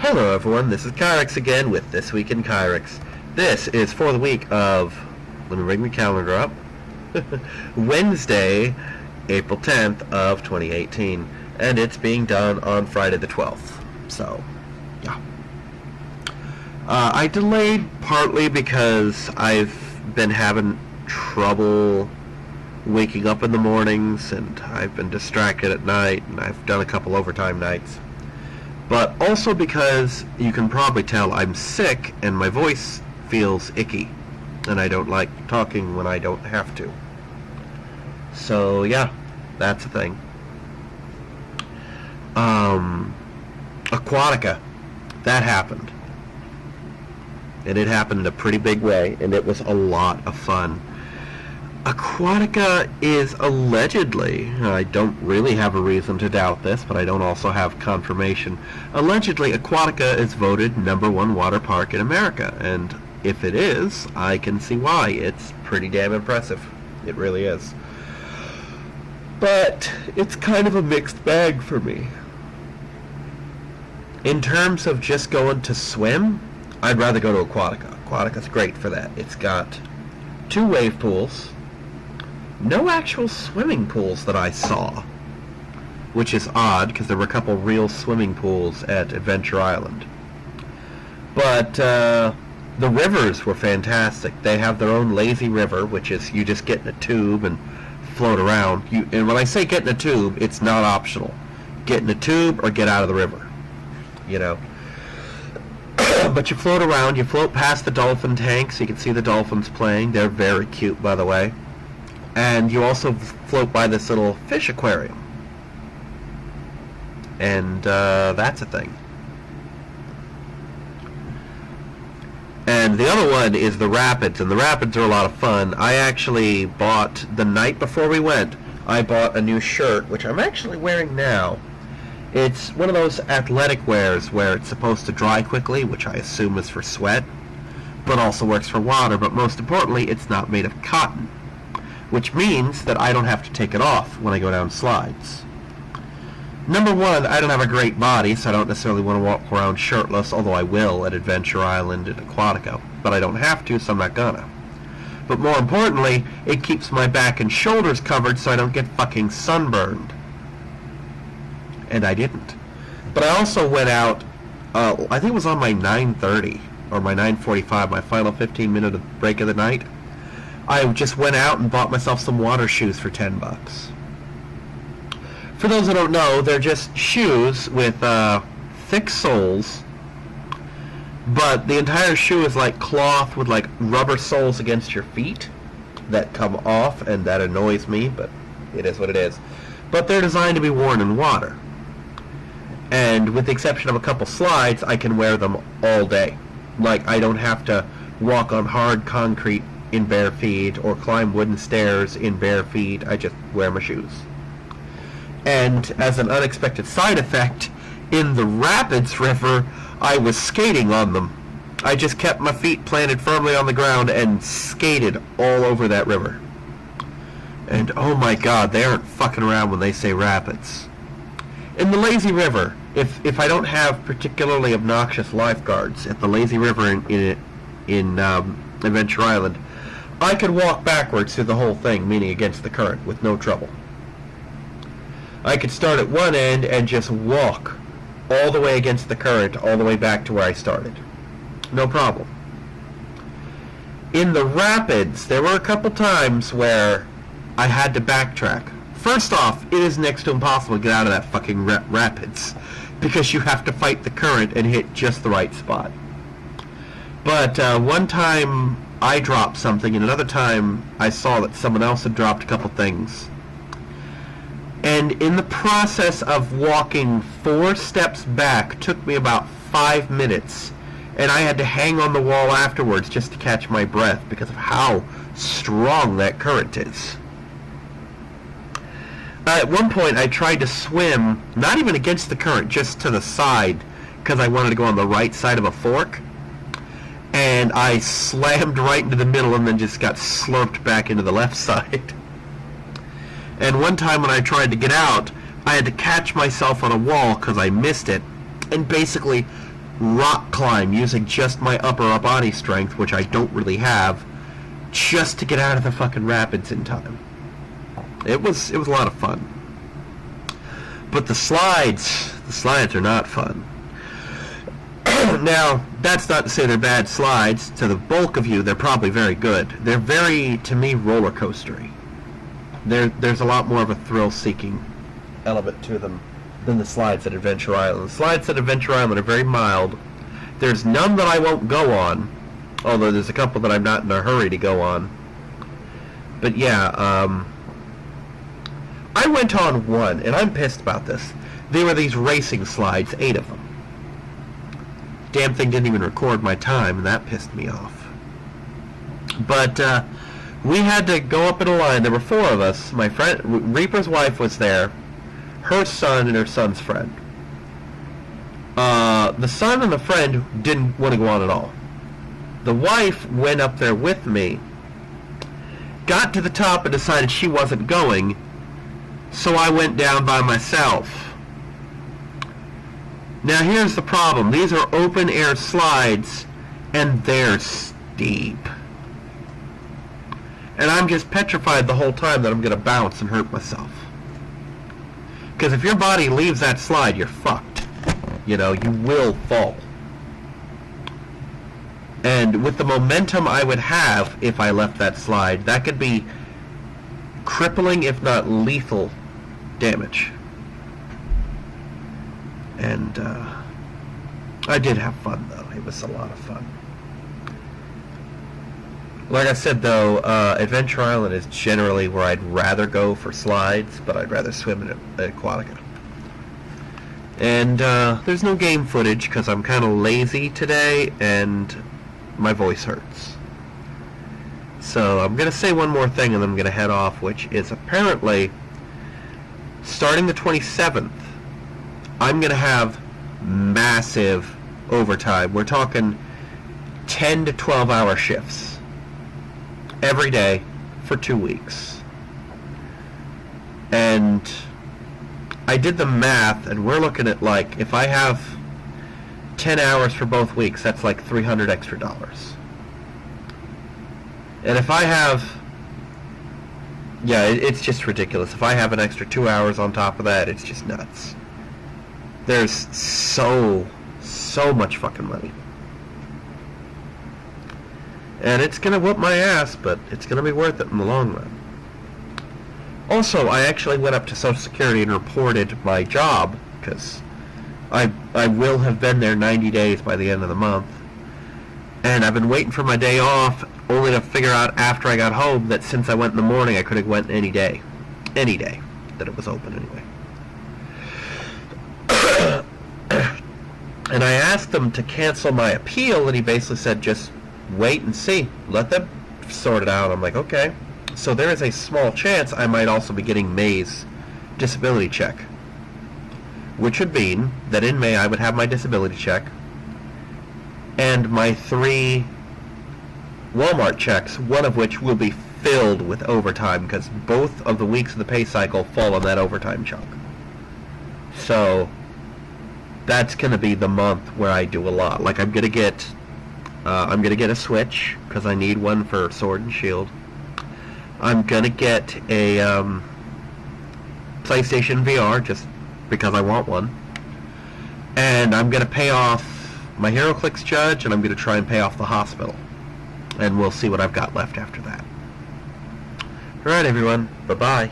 Hello everyone, this is Kyrix again with This Week in Kyrix. This is for the week of, let me bring the calendar up, Wednesday, April 10th of 2018, and it's being done on Friday the 12th, so, yeah. I delayed partly because I've been having trouble waking up in the mornings, and I've been distracted at night, and I've done a couple overtime nights. But also because you can probably tell I'm sick and my voice feels icky, and I don't like talking when I don't have to. So yeah, that's a thing. Aquatica, that happened. And it happened in a pretty big way, and it was a lot of fun. Aquatica is allegedly, I don't really have a reason to doubt this, but I don't also have confirmation. Allegedly, Aquatica is voted #1 water park in America, and if it is, I can see why. It's pretty damn impressive. It really is. But it's kind of a mixed bag for me. In terms of just going to swim, I'd rather go to Aquatica. Aquatica's great for that. It's got 2 wave pools. No actual swimming pools that I saw, which is odd because there were a couple real swimming pools at Adventure Island. But the rivers were fantastic. They have their own lazy river, which is you just get in a tube and float around. And when I say get in a tube, it's not optional. Get in a tube or get out of the river, you know. But you float around, you float past the dolphin tank so you can see the dolphins playing. They're very cute, by the way. And you also float by this little fish aquarium. And that's a thing. And the other one is the rapids, and the rapids are a lot of fun. I actually bought, the night before we went, I bought a new shirt, which I'm actually wearing now. It's one of those athletic wears where it's supposed to dry quickly, which I assume is for sweat, but also works for water, but most importantly, it's not made of cotton, which means that I don't have to take it off when I go down slides. #1, I don't have a great body, so I don't necessarily want to walk around shirtless, although I will at Adventure Island and Aquatica, but I don't have to, so I'm not gonna. But more importantly, it keeps my back and shoulders covered so I don't get fucking sunburned. And I didn't. But I also went out, I think it was on my 9:30, or my 9:45, my final 15-minute break of the night. I just went out and bought myself some water shoes for $10. For those who don't know, they're just shoes with thick soles, but the entire shoe is like cloth with like rubber soles against your feet that come off, and that annoys me, but it is what it is. But they're designed to be worn in water. And with the exception of a couple slides, I can wear them all day. Like, I don't have to walk on hard concrete in bare feet or climb wooden stairs in bare feet. I just wear my shoes. And as an unexpected side effect, in the Rapids River, I was skating on them. I just kept my feet planted firmly on the ground and skated all over that river. And oh my god, they aren't fucking around when they say rapids. In the lazy river, if I don't have particularly obnoxious lifeguards at the lazy river in Adventure Island, I could walk backwards through the whole thing, meaning against the current, with no trouble. I could start at one end and just walk all the way against the current, all the way back to where I started. No problem. In the rapids, there were a couple times where I had to backtrack. First off, it is next to impossible to get out of that fucking rapids, because you have to fight the current and hit just the right spot. But one time I dropped something, and another time I saw that someone else had dropped a couple things. And in the process of walking 4 steps back, took me about 5 minutes, and I had to hang on the wall afterwards just to catch my breath because of how strong that current is. At one point, I tried to swim, not even against the current, just to the side, because I wanted to go on the right side of a fork. And I slammed right into the middle and then just got slurped back into the left side. And one time when I tried to get out, I had to catch myself on a wall because I missed it, and basically rock climb using just my upper body strength, which I don't really have, just to get out of the fucking rapids in time. It was a lot of fun. But the slides are not fun. Now, that's not to say they're bad slides. To the bulk of you, they're probably very good. They're very, to me, roller coastery. There's a lot more of a thrill-seeking element to them than the slides at Adventure Island. The slides at Adventure Island are very mild. There's none that I won't go on, although there's a couple that I'm not in a hurry to go on. But yeah, I went on one, and I'm pissed about this. They were these racing slides, 8 of them. Damn thing didn't even record my time, and that pissed me off. But we had to go up in a line. There were 4 of us. My friend Reaper's wife was there, her son and her son's friend. The son and the friend didn't want to go on at all. The wife went up there with me, got to the top and decided she wasn't going, so I went down by myself. Now here's the problem. These are open air slides and they're steep. And I'm just petrified the whole time that I'm going to bounce and hurt myself. Because if your body leaves that slide, you're fucked. You know, you will fall. And with the momentum I would have if I left that slide, that could be crippling, if not lethal, damage. And I did have fun, though. It was a lot of fun. Like I said, though, Adventure Island is generally where I'd rather go for slides, but I'd rather swim at Aquatica. And there's no game footage because I'm kind of lazy today and my voice hurts. So I'm going to say one more thing and then I'm going to head off, which is apparently starting the 27th, I'm going to have massive overtime. We're talking 10 to 12 hour shifts every day for 2 weeks. And I did the math, and we're looking at, like, if I have 10 hours for both weeks, that's like $300 extra. And if I have, yeah, it's just ridiculous. If I have an extra 2 hours on top of that, it's just nuts. There's so much fucking money. And it's going to whoop my ass, but it's going to be worth it in the long run. Also, I actually went up to Social Security and reported my job, because I will have been there 90 days by the end of the month. And I've been waiting for my day off, only to figure out after I got home that since I went in the morning, I could have went any day. Any day that it was open anyway. And I asked them to cancel my appeal, and he basically said, just wait and see. Let them sort it out. I'm like, okay. So there is a small chance I might also be getting May's disability check, which would mean that in May I would have my disability check and my 3 Walmart checks, one of which will be filled with overtime because both of the weeks of the pay cycle fall on that overtime chunk. So that's going to be the month where I do a lot. Like I'm going to get a Switch because I need one for Sword and Shield. I'm going to get a PlayStation VR just because I want one. And I'm going to pay off my HeroClix Judge, and I'm going to try and pay off the hospital. And we'll see what I've got left after that. Alright, everyone. Bye-bye.